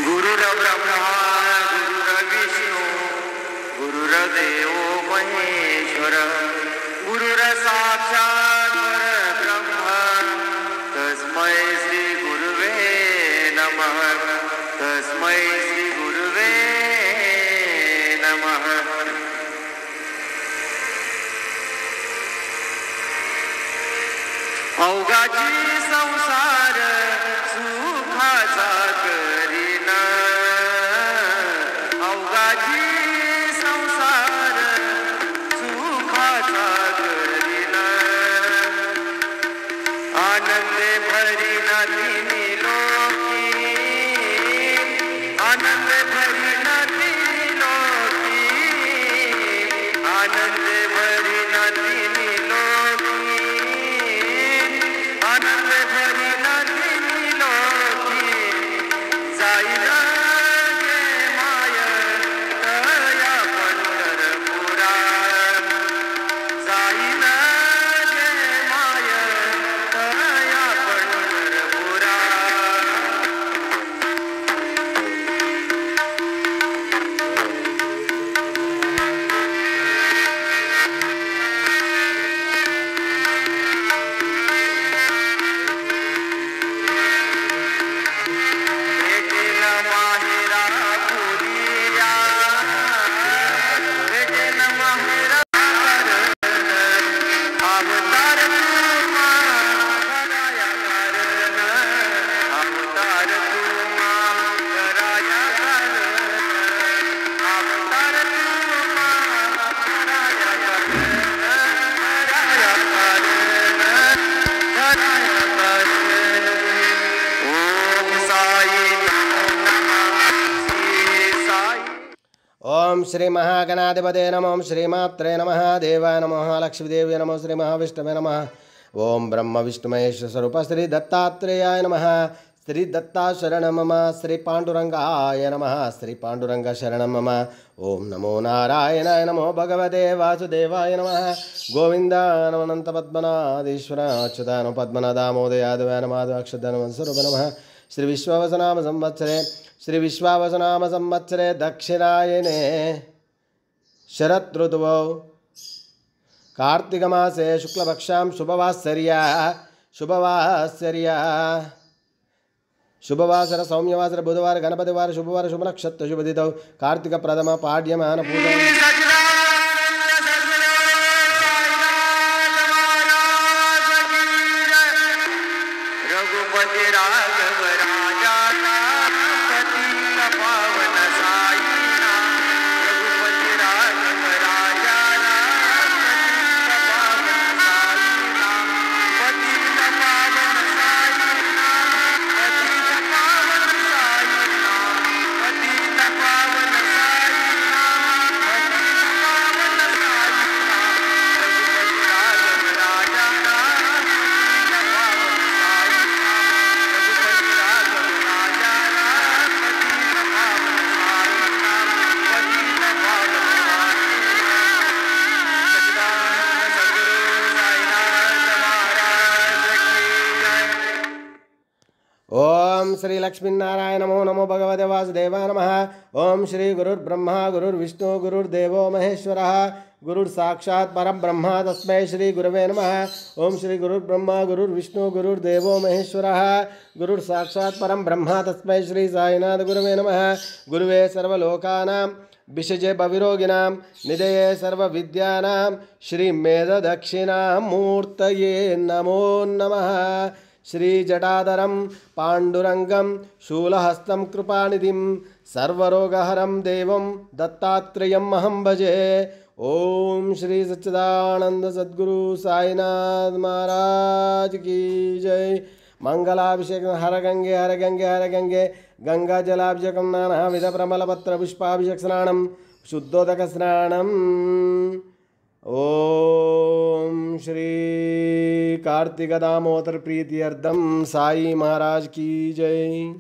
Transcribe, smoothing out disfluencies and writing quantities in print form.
गुरुर्ब्रह्मा गुरुर्विष्णु गुरुर्देव महेश्वर गुरुर्साक्षात् परब्रह्म तस्मै श्री गुरुवे नमः तस्मै श्री गुरुवे नमः। अवघाची संसार सुखाचा करीना अवघाची संसार सुखाचा करीना आनंदे भरीना तिन्ही लोकी आनंदे भरीना तिन्ही लोकी आनंदे भरीना तिन्ही लोकी आनंद भरीना तिन्ही लोकी जाईना गे माय तया पंढरपुरा जाईना गे माय तया पंढरपुरा। ओम श्री महागणाधिपते नमः। ओम श्रीमात्रे नमः। देवाय नमः। लक्ष्मीदेव्य नमः। श्री महाविष्णवे नमः। ओम ब्रह्म विष्णु महेश्वर स्वरूप श्री दत्तात्रेयाय नमः। श्री दत्ता शरणं मम। श्री पांडुरंगाय नमः। श्री पांडुरंग शरणं मम। ओम नमो नारायणाय नमो भगवते वासुदेवाय नमः। गोविंद नमो अनंत पद्मनाधीश्वर अच्युताय पद्मनाभ दामोदर यादवाय नमः। अक्षरधन स्वरूप नमः। श्री विश्वावसनाम संवत्सरे श्री विश्वावसनाम संवत्सरे दक्षिणायने शरद ऋतुवौ कार्तिक मासे शुक्लपक्षां शुभवासर सौम्यवासर बुधवार गणपतिवार शुभवार शुभ नक्षत्र शुभ तिथौ कार्तिक प्रथम पाड्यमान पूजा ओम श्री लक्ष्मीनारायण नमो नमो भगवते वासुदेवाय नमः। ओम श्री गुरुर्ब्रह्मा गुरुर्विष्णु गुरुर्देवो महेश्वरः गुरुर्साक्षात् परब्रह्म तस्मै श्री गुरवे नमः। ओम श्री गुरुर्ब्रह्मा गुरुर्विष्णु गुरुर्देवो महेश्वरः गुरुर्साक्षात् परब्रह्म तस्मै श्री साईनाथ गुरवे नमः। गुरुवे सर्वलोकानां विषजे भविरोगिणां निधये सर्वविद्यानां श्रीमेधदक्षिणामूर्तये नमो नमः। श्रीजटाधरं पाण्डुरङ्गं शूलहस्तं कृपानिधिं सर्वरोगहरं देवं दत्तात्रेयम् अहं भजे। ओम श्री सच्चिदानंद सद्गुरु साईनाथ महाराज की जय। मंगलाभिषेक हर गंगे हर गंगे हर गंगे गंगा जलाभिषेकं नानाविध प्रमलपत्र पुष्पाभिषेक स्नानं शुद्धोदक स्नानम्। ओम श्री कार्तिक दामोदर प्रीत्यर्थम साई महाराज की जय।